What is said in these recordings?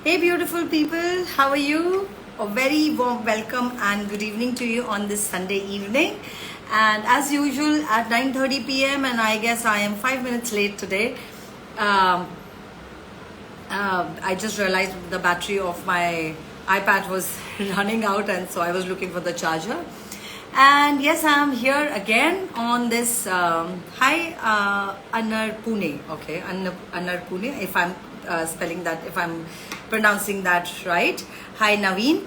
Hey, beautiful people, how are you? A very warm welcome and good evening to you on this Sunday evening. And as usual, at 9:30 p.m., and I guess I am 5 minutes late today. Um, I just realized the battery of my iPad was running out, and so I was looking for the charger. And yes, I am here again on this. Hi, Anar Pune. Okay, Anar Pune. If I'm spelling that, if I'm pronouncing that right. Hi, Naveen.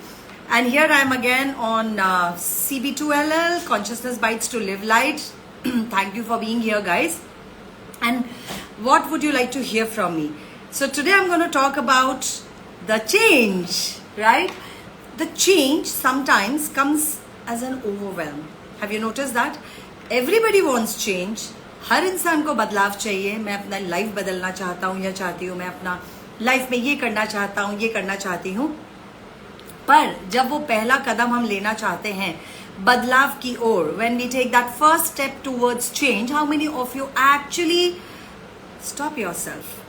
And here I am again on CB2LL, Consciousness Bites to Live Light. Thank you for being here, guys. And what would you like to hear from me? So today I'm going to talk about the change, right? The change sometimes comes as an overwhelm. Have you noticed that? Everybody wants change. हर इंसान को बदलाव चाहिए. मैं अपना life बदलना चाहता हूँ या चाहती हूँ. मैं अपना लाइफ में ये करना चाहता हूँ, ये करना चाहती हूँ. पर जब वो पहला कदम हम लेना चाहते हैं बदलाव की ओर, when we take that first step towards change, how many of you actually stop yourself,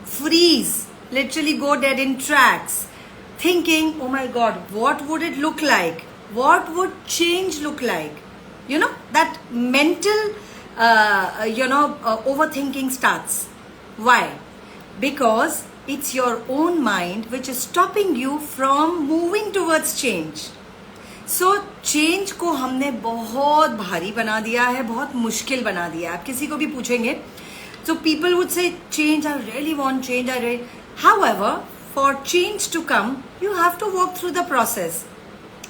freeze, literally go dead in tracks, thinking, oh my God, what would it look like? What would change look like? You know, that mental, overthinking starts. Why? Because it's your own mind which is stopping you from moving towards change. So change को हमने बहुत भारी बना दिया है, बहुत मुश्किल बना दिया है. आप किसी को भी पूछेंगे, so people would say, change, I really want change. However, for change to come, you have to walk through the process.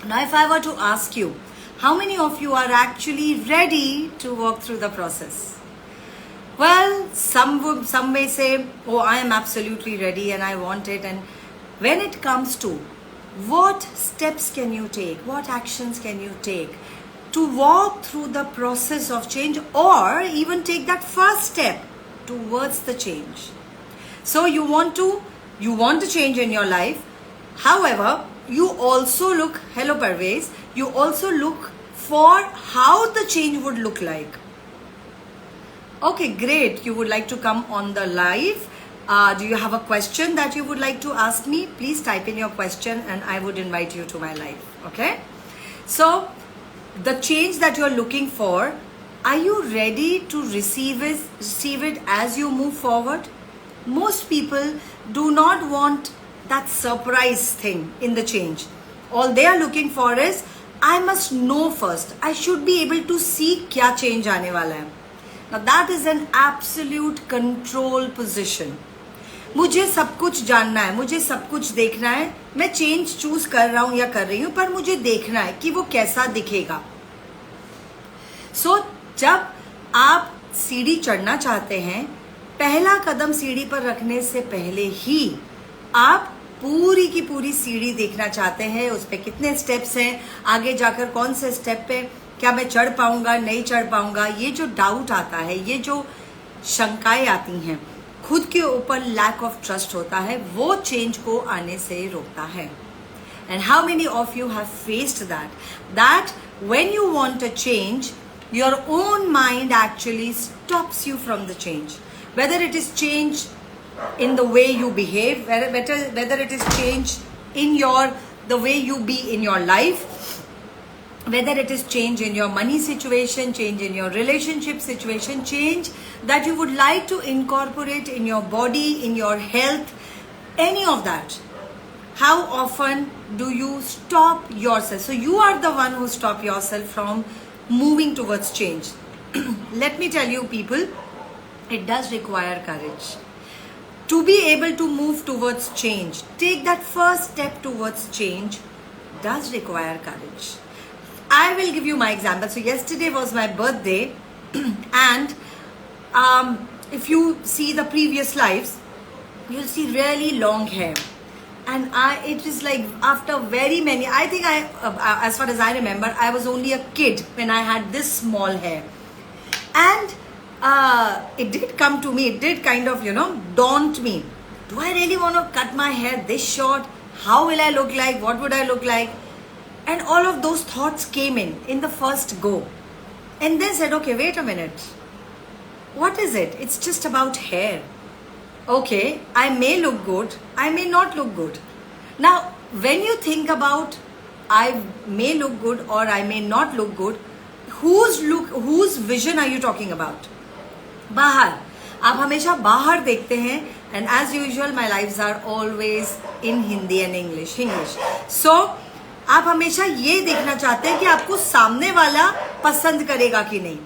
Now, if I were to ask you, how many of you are actually ready to walk through the process? Well, some may say, oh, I am absolutely ready and I want it. And when it comes to what steps can you take, what actions can you take to walk through the process of change, or even take that first step towards the change? So you want to change in your life. However, you also look, hello Parvez, you also look for how the change would look like. Okay, great. You would like to come on the live. Do you have a question that you would like to ask me? Please type in your question and I would invite you to my live. Okay? So, the change that you're looking for, are you ready to receive it as you move forward? Most people do not want that surprise thing in the change. All they are looking for is, I must know first. I should be able to see क्या change आने वाला है. Now that is an absolute control position. मुझे सब कुछ जानना है, मुझे सब कुछ देखना है. मैं change choose कर रहा हूँ या कर रही हूँ, पर मुझे देखना है कि वो कैसा दिखेगा. So जब आप सीढ़ी चढ़ना चाहते हैं, पहला कदम सीढ़ी पर रखने से पहले ही आप पूरी की पूरी सीढ़ी देखना चाहते हैं. उस पे कितने स्टेप्स हैं, आगे जाकर कौन से स्टेप पे क्या मैं चढ़ पाऊंगा, नहीं चढ़ पाऊंगा. ये जो डाउट आता है, ये जो शंकाएं आती हैं, खुद के ऊपर लैक ऑफ ट्रस्ट होता है, वो चेंज को आने से रोकता है. And how many of you have faced that when you want a change, your own mind actually stops you from the change. Whether it is change in the way you behave, whether it is change in the way you be in your life, whether it is change in your money situation, change in your relationship situation, change that you would like to incorporate in your body, in your health, any of that. How often do you stop yourself? So you are the one who stop yourself from moving towards change. Let me tell you, people, it does require courage. To be able to move towards change, take that first step towards change, does require courage. I will give you my example. So yesterday was my birthday, and if you see the previous lives, you'll see really long hair. And it is like after very many, I think as far as I remember, I was only a kid when I had this small hair. And it did come to me, it did kind of, daunt me. Do I really want to cut my hair this short? How will I look like? What would I look like? And all of those thoughts came in the first go. And then said, okay, wait a minute. What is it? It's just about hair. Okay, I may look good, I may not look good. Now, when you think about I may look good or I may not look good, whose vision are you talking about? बाहर. आप हमेशा बाहर देखते हैं, and as usual my lives are always in Hindi and English. So, आप हमेशा ये देखना चाहते हैं कि आपको सामने वाला पसंद करेगा कि नहीं.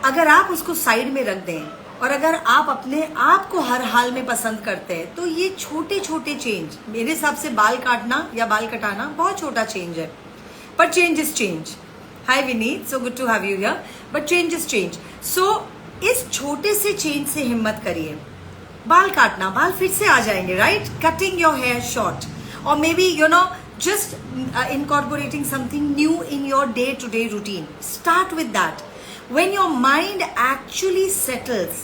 अगर आप उसको साइड में रख दें और अगर आप अपने आप को हर हाल में पसंद करते हैं, तो ये छोटे छोटे चेंज, मेरे हिसाब से बाल काटना या बाल कटाना बहुत छोटा चेंज है, पर change is change. Hi Vineet, so good to have you here. But change is change. So इस छोटे से चेंज से हिम्मत करिए. बाल काटना, बाल फिर से आ जाएंगे, right? Cutting your hair short, और maybe you know just incorporating something new in your day-to-day routine. Start with that. When your mind actually settles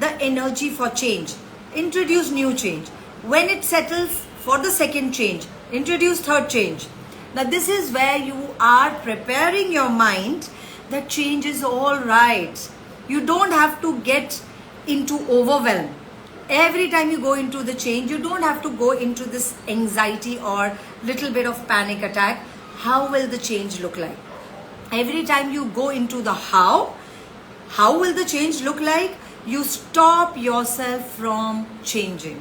the energy for change, introduce new change. When it settles for the second change, introduce third change. Now this is where you are preparing your mind that change is all right. You don't have to get into overwhelm. Every time you go into the change, you don't have to go into this anxiety or little bit of panic attack. How will the change look like? Every time you go into the how will the change look like? You stop yourself from changing.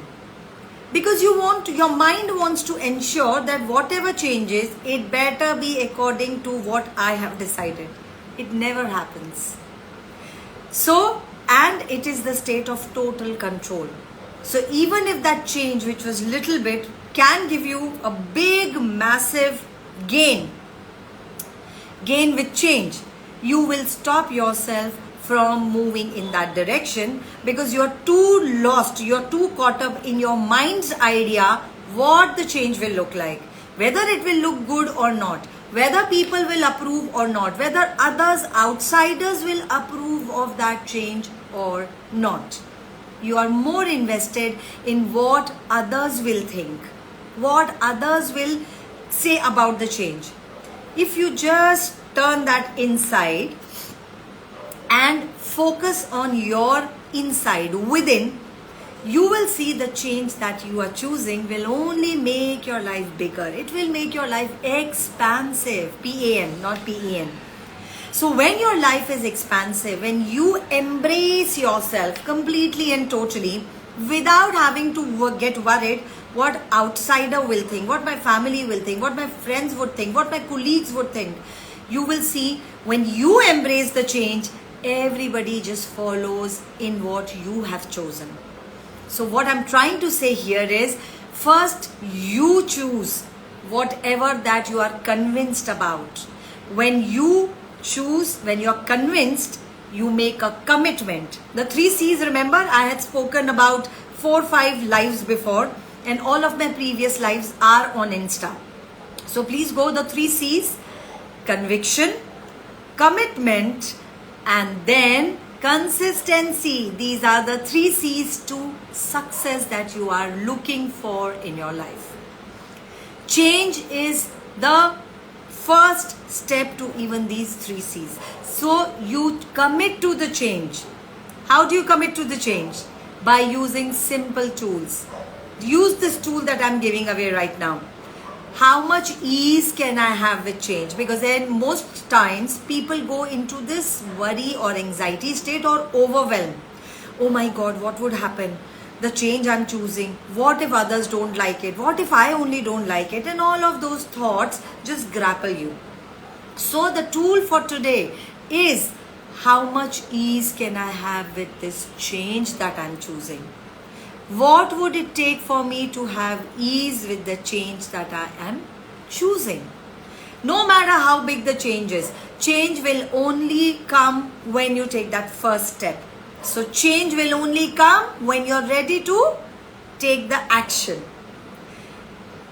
Because your mind wants to ensure that whatever changes, it better be according to what I have decided. It never happens. So, and it is the state of total control. So even if that change, which was little bit, can give you a big massive gain with change, you will stop yourself from moving in that direction because you're too lost, you're too caught up in your mind's idea what the change will look like, whether it will look good or not, whether people will approve or not, whether others, outsiders will approve of that change or not. You are more invested in what others will think, what others will say about the change. If you just turn that inside and focus on your inside within, you will see the change that you are choosing will only make your life bigger. It will make your life expansive. PAN, not PEN. So when your life is expansive, when you embrace yourself completely and totally without having to get worried what outsider will think, what my family will think, what my friends would think, what my colleagues would think, you will see when you embrace the change, everybody just follows in what you have chosen. So what I'm trying to say here is, first you choose whatever that you are convinced about. When you choose, when you're convinced, you make a commitment. The 3 C's, remember, I had spoken about 4-5 lives before, and all of my previous lives are on Insta. So please go the 3 C's: conviction, commitment, and then consistency. These are the 3 C's to success that you are looking for in your life. Change is the first step to even these 3 C's. So you commit to the change. How do you commit to the change? By using simple tools. Use this tool that I'm giving away right now. How much ease can I have with change? Because then most times people go into this worry or anxiety state or overwhelm. Oh my God, what would happen? The change I'm choosing, what if others don't like it? What if I only don't like it? And all of those thoughts just grapple you. So the tool for today is, how much ease can I have with this change that I'm choosing? What would it take for me to have ease with the change that I am choosing? No matter how big the change is, change will only come when you take that first step. So change will only come when you're ready to take the action.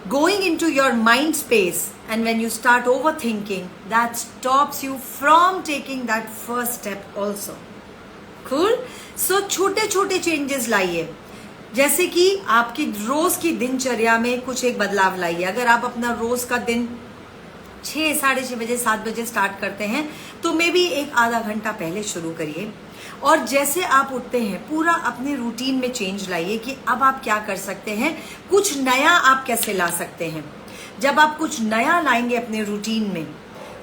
Going into your mind space, and when you start overthinking, that stops you from taking that first step also. Cool? So छोटे छोटे changes लाइए. जैसे कि आपकी रोज की दिनचर्या में कुछ एक बदलाव लाइए. अगर आप अपना रोज का दिन 6, 6:30 बजे, 7 बजे स्टार्ट करते हैं, तो मे बी एक आधा घंटा पहले शुरू करिए. और जैसे आप उठते हैं पूरा अपने रूटीन में चेंज लाइए कि अब आप क्या कर सकते हैं, कुछ नया आप कैसे ला सकते हैं। जब आप कुछ नया लाएंगे अपने रूटीन में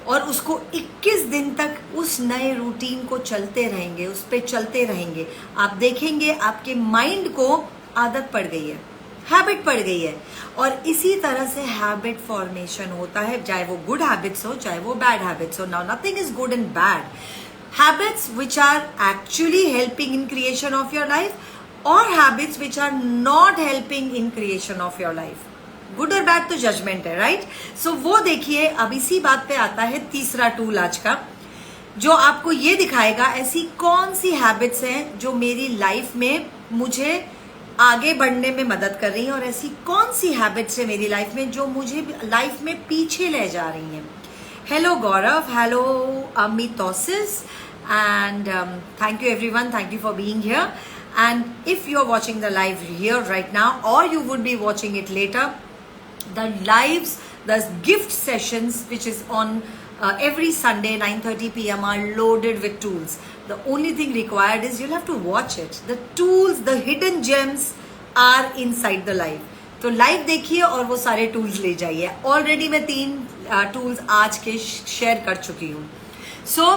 और उसको 21 दिन तक उस नए रूटीन को चलते रहेंगे, उस पे चलते रहेंगे, आप देखेंगे आपके माइंड को आदत पड़ गई है, हैबिट पड़ गई है। और इसी तरह से हैबिट फॉर्मेशन होता है, चाहे वो गुड हैबिट्स हो चाहे वो बैड हैबिट्स हो। Now nothing is good and bad, habits which are actually helping in creation of your life or habits which are not helping in creation of your life. Good और bad तो judgement है, right? सो वो देखिए, अब इसी बात पे आता है तीसरा टूल आज का, जो आपको ये दिखाएगा ऐसी कौन सी हैबिट्स हैं जो मेरी लाइफ में मुझे आगे बढ़ने में मदद कर रही हैं, और ऐसी कौन सी हैबिट्स है मेरी लाइफ में जो मुझे लाइफ में पीछे ले जा रही हैं। Hello Gaurav, hello Amitosis, and thank you everyone, thank you for being here. And if you're watching the live here right now or you would be watching it later, the lives, the gift sessions which is on every Sunday 9:30 p.m. are loaded with tools. The only thing required is you'll have to watch it. The tools, the hidden gems are inside the live. तो live देखिए और वो सारे tools ले जाइए। Already मैं 3 tools आज के शेयर कर चुकी हूँ। So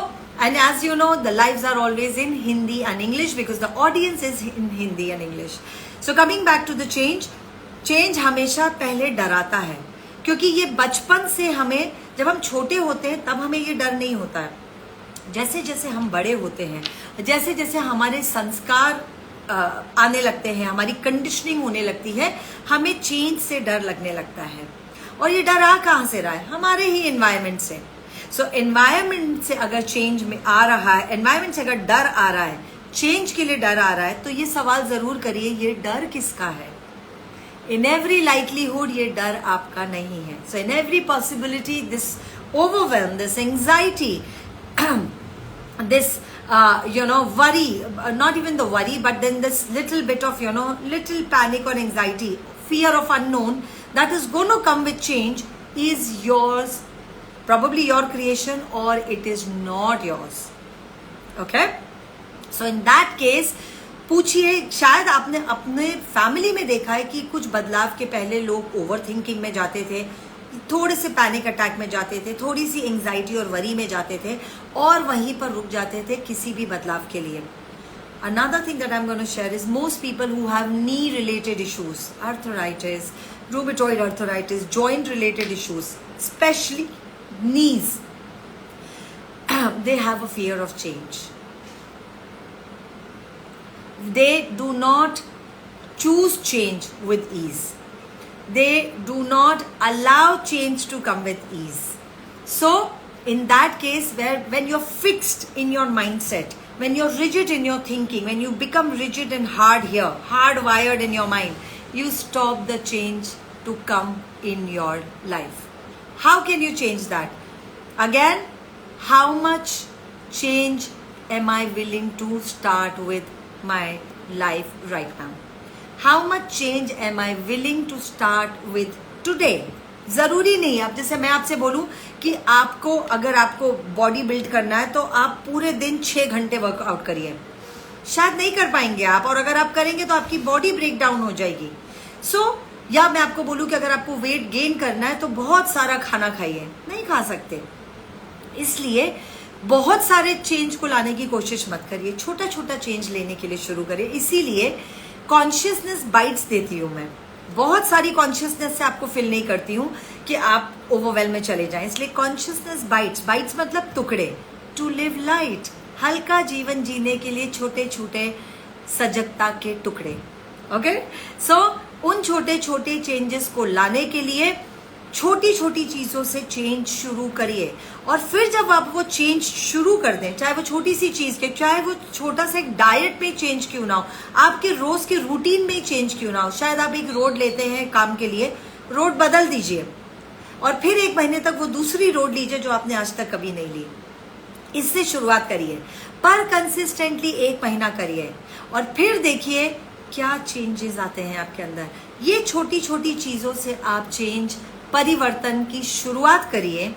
and as you know the lives are always in Hindi and English because the audience is in Hindi and English. So coming back to the change हमेशा पहले डराता है, क्योंकि ये बचपन से हमें, जब हम छोटे होते हैं तब हमें ये डर नहीं होता है। जैसे जैसे हम बड़े होते हैं, जैसे जैसे हमारे संस्कार आने लगते हैं, हमारी कंडीशनिंग होने लगती है, हमें चेंज से डर लगने लगता है। और ये डर आ कहाँ से रहा है? हमारे ही एनवायरनमेंट से। सो एनवायरनमेंट से अगर चेंज में आ रहा है, एनवायरनमेंट से अगर डर आ रहा है, चेंज के लिए डर आ रहा है, तो ये सवाल जरूर करिए, ये डर किसका है? इन एवरी लाइकलीहुड ये डर आपका नहीं है। So in every possibility this overwhelm, this anxiety, this worry, not even the worry, but then this little bit of little panic or anxiety, fear of unknown that is going to come with change is yours, probably your creation, or it is not yours. Okay, so in that case पूछिए, शायद आपने अपने family में देखा है कि कुछ बदलाव के पहले लोग ओवर थिंकिंग में जाते थे, थोड़े से पैनिक अटैक में जाते थे, थोड़ी सी एंजाइटी और वरी में जाते थे और वहीं पर रुक जाते थे किसी भी बदलाव के लिए। Another thing that I'm going to share is most people who have knee related issues, arthritis, rheumatoid arthritis, joint related issues, especially knees, they have a fear of change. They do not choose change with ease. They do not allow change to come with ease. So in that case, when you're fixed in your mindset, when you're rigid in your thinking, when you become rigid and hard here, hardwired in your mind, you stop the change to come in your life. How can you change that? Again, how much change am I willing to start with my life right now? How much change am I willing to start with today? जरूरी नहीं, अब जैसे मैं आपसे बोलूं कि आपको, अगर आपको बॉडी बिल्ड करना है तो आप पूरे दिन 6 घंटे वर्कआउट करिए, शायद नहीं कर पाएंगे आप, और अगर आप करेंगे तो आपकी बॉडी ब्रेक डाउन हो जाएगी। या मैं आपको बोलूं कि अगर आपको वेट गेन करना है तो बहुत सारा खाना खाइए, नहीं खा सकते। इसलिए बहुत सारे चेंज को लाने की कोशिश मत करिए, छोटा छोटा चेंज लेने के लिए शुरू करिए। इसीलिए कॉन्शियसनेस बाइट्स देती हूँ मैं, बहुत सारी कॉन्शियसनेस से आपको फिल नहीं करती हूँ कि आप ओवरवेल में चले जाएं। इसलिए कॉन्शियसनेस बाइट्स मतलब टुकड़े, टू लिव लाइट, हल्का जीवन जीने के लिए छोटे छोटे सजगता के टुकड़े। ओके, सो उन छोटे छोटे चेंजेस को लाने के लिए छोटी छोटी चीजों से चेंज शुरू करिए। और फिर जब आप वो चेंज शुरू कर दें, चाहे वो छोटी सी चीज के, चाहे वो छोटा सा एक डाइट पे चेंज क्यों ना हो, आपके रोज के रूटीन में चेंज क्यों ना हो, शायद आप एक रोड लेते हैं काम के लिए, रोड बदल दीजिए और फिर 1 महीने तक वो दूसरी रोड लीजिए जो आपने आज तक कभी नहीं ली। इससे शुरुआत करिए, पर कंसिस्टेंटली 1 महीना करिए और फिर देखिए क्या चेंजेस आते हैं आपके अंदर। ये छोटी छोटी चीजों से आप चेंज, परिवर्तन की शुरुआत करिए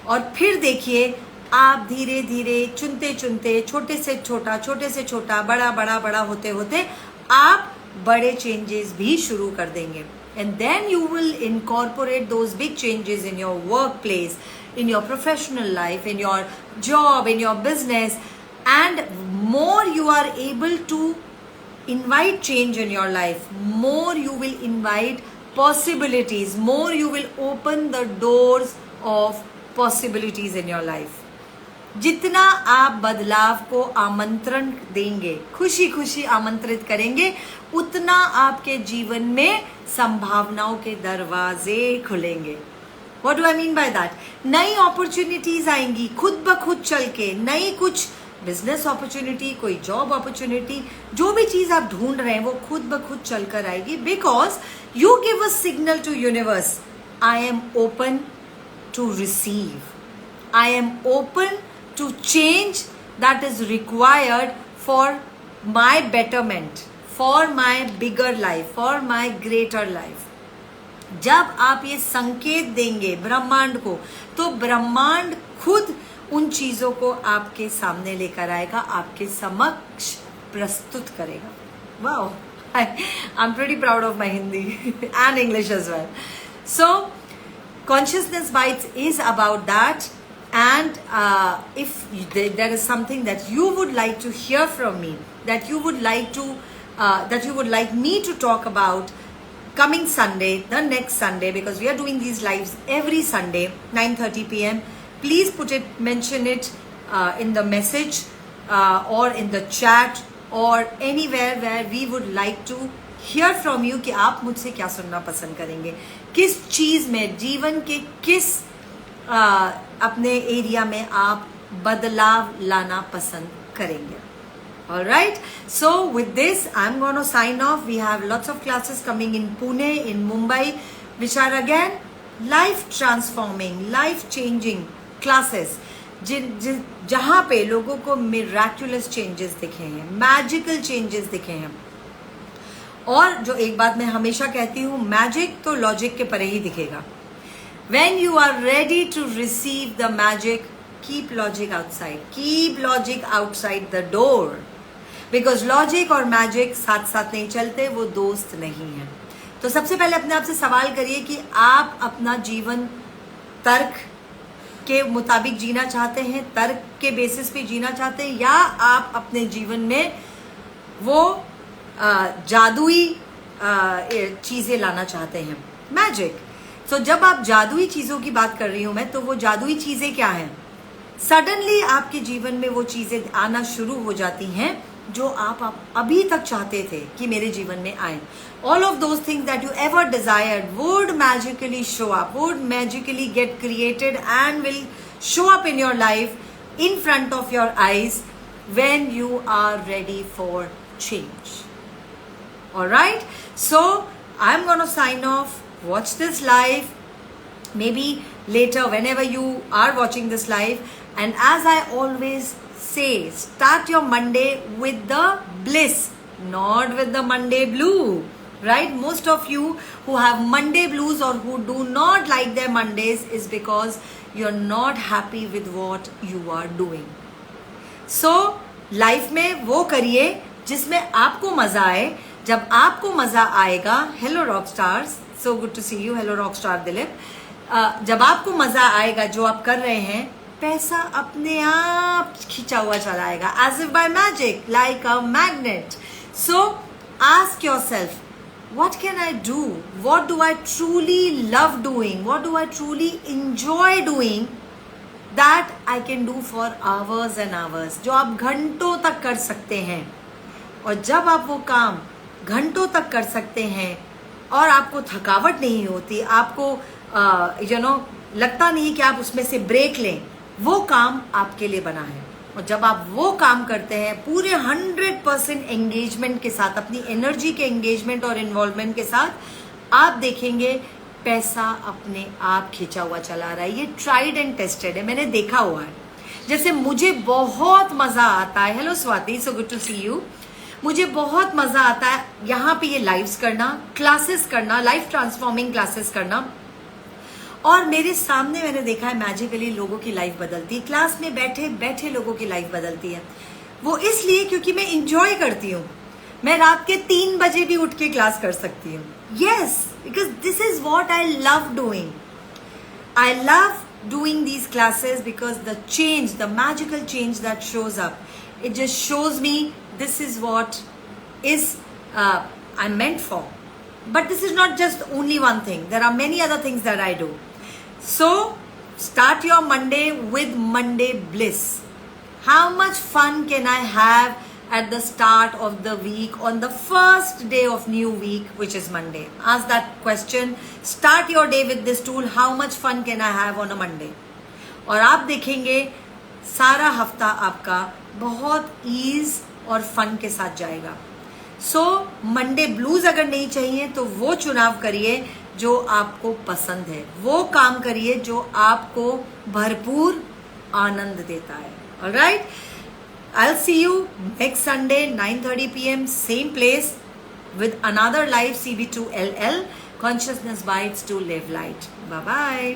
और फिर देखिए आप धीरे धीरे चुनते चुनते छोटे से छोटा बड़ा होते होते आप बड़े चेंजेस भी शुरू कर देंगे. And then you will incorporate those big changes in your workplace, in your professional life, in your job, in your business. And more you are able to invite change in your life, more you will invite possibilities, more you will open the doors of possibilities in your life. जितना आप बदलाव को आमंत्रण देंगे, खुशी खुशी आमंत्रित करेंगे, उतना आपके जीवन में संभावनाओं के दरवाजे खुलेंगे. What do I mean by that? नई अपॉर्चुनिटीज आएंगी खुद ब खुद चल के, नई कुछ बिजनेस अपॉर्चुनिटी, कोई जॉब अपॉर्चुनिटी, जो भी चीज आप ढूंढ रहे हैं वो खुद ब खुद चलकर आएगी. Because you give a signal to universe, I am open to receive, I am open to change that is required for my betterment, for my bigger life, for my greater life. जब आप ये संकेत देंगे ब्रह्मांड को, तो ब्रह्मांड खुद उन चीजों को आपके सामने लेकर आएगा, आपके समक्ष प्रस्तुत करेगा. Wow, I'm pretty proud of my Hindi and English as well. So Consciousness Bites is about that. And if there is something that you would like to hear from me, that you would like me to talk about coming Sunday, the next Sunday, because we are doing these lives every Sunday, 9:30 p.m. Please mention it in the message or in the chat or anywhere where we would like to hear from you कि आप मुझसे क्या सुनना पसंद करेंगे, किस चीज में, जीवन के किस अपने एरिया में आप बदलाव लाना पसंद करेंगे. All right, so with this I'm going to sign off. We have lots of classes coming in Pune, in Mumbai, which are again life transforming, life changing classes, जहाँ पे लोगों को miraculous changes दिखे हैं, magical changes दिखे हैं. और जो एक बात मैं हमेशा कहती हूँ, मैजिक तो लॉजिक के परे ही दिखेगा. When you are ready to receive the magic, keep logic outside. Keep logic outside the door. Because logic और magic साथ साथ नहीं चलते, वो दोस्त नहीं है. तो सबसे पहले अपने आप से सवाल करिए कि आप अपना जीवन तर्क के मुताबिक जीना चाहते हैं, तर्क के बेसिस पे जीना चाहते हैं, या आप अपने जीवन में वो जादुई चीजें लाना चाहते हैं, मैजिक. तो जब आप जादुई चीजों की बात कर रही हूं मैं, तो वो जादुई चीजें क्या हैं? सडनली आपके जीवन में वो चीजें आना शुरू हो जाती हैं जो आप अभी तक चाहते थे कि मेरे जीवन में आए. All of those things that you ever desired would magically show up, would magically get created and will show up in your life, in front of your eyes, when you are ready for change. Alright, so I'm gonna sign off. Watch this live, maybe later whenever you are watching this live. And as I always say, start your Monday with the bliss, not with the Monday blue, right? Most of you who have Monday blues or who do not like their Mondays is because you're not happy with what you are doing. So life में वो करिए जिसमें आपको मजा आए. जब आपको मजा आएगा, hello rock stars, so good to see you, hello rock star Dilip. जब आपको मजा आएगा जो आप कर रहे हैं, पैसा अपने आप खींचा हुआ चला आएगा, as if by magic, like a magnet. So ask yourself, what can I do? What do I truly love doing? What do I truly enjoy doing that I can do for hours and hours? जो आप घंटों तक कर सकते हैं. और जब आप वो काम घंटों तक कर सकते हैं और आपको थकावट नहीं होती, आपको लगता नहीं कि आप उसमें से ब्रेक लें, वो काम आपके लिए बना है. और जब आप वो काम करते हैं पूरे 100% एंगेजमेंट के साथ, अपनी एनर्जी के एंगेजमेंट और इन्वॉल्वमेंट के साथ, आप देखेंगे पैसा अपने आप खींचा हुआ चला रहा है. ये ट्राइड एंड टेस्टेड है, मैंने देखा हुआ है. जैसे मुझे बहुत मजा आता है, hello Swati, so good to see you. मुझे बहुत मजा आता है यहाँ पे ये लाइव्स करना, क्लासेस करना, लाइफ ट्रांसफॉर्मिंग क्लासेस करना. और मेरे सामने मैंने देखा है मैजिकली लोगों की लाइफ बदलती है, क्लास में बैठे बैठे लोगों की लाइफ बदलती है। वो इसलिए क्योंकि मैं इंजॉय करती हूँ। मैं रात के 3 बजे भी उठ के क्लास कर सकती हूँ। Yes, because this is what I love doing. I love doing these classes because the change, the magical change that shows up, it just shows me this is what is I'm meant for. But this is not just only one thing. There are many other things that I do. So start your Monday with Monday bliss. How much fun can I have at the start of the week, on the first day of new week, which is Monday? Ask that question. Start your day with this tool. How much fun can I have on a Monday? और आप देखेंगे सारा हफ्ता आपका बहुत ease और fun के साथ जाएगा। सो मंडे ब्लूज अगर नहीं चाहिए तो वो चुनाव करिए जो आपको पसंद है, वो काम करिए जो आपको भरपूर आनंद देता है। Alright, I'll see you next Sunday 9:30 p.m. same place with another live CB2LL Consciousness Bites to Live Light. Bye bye.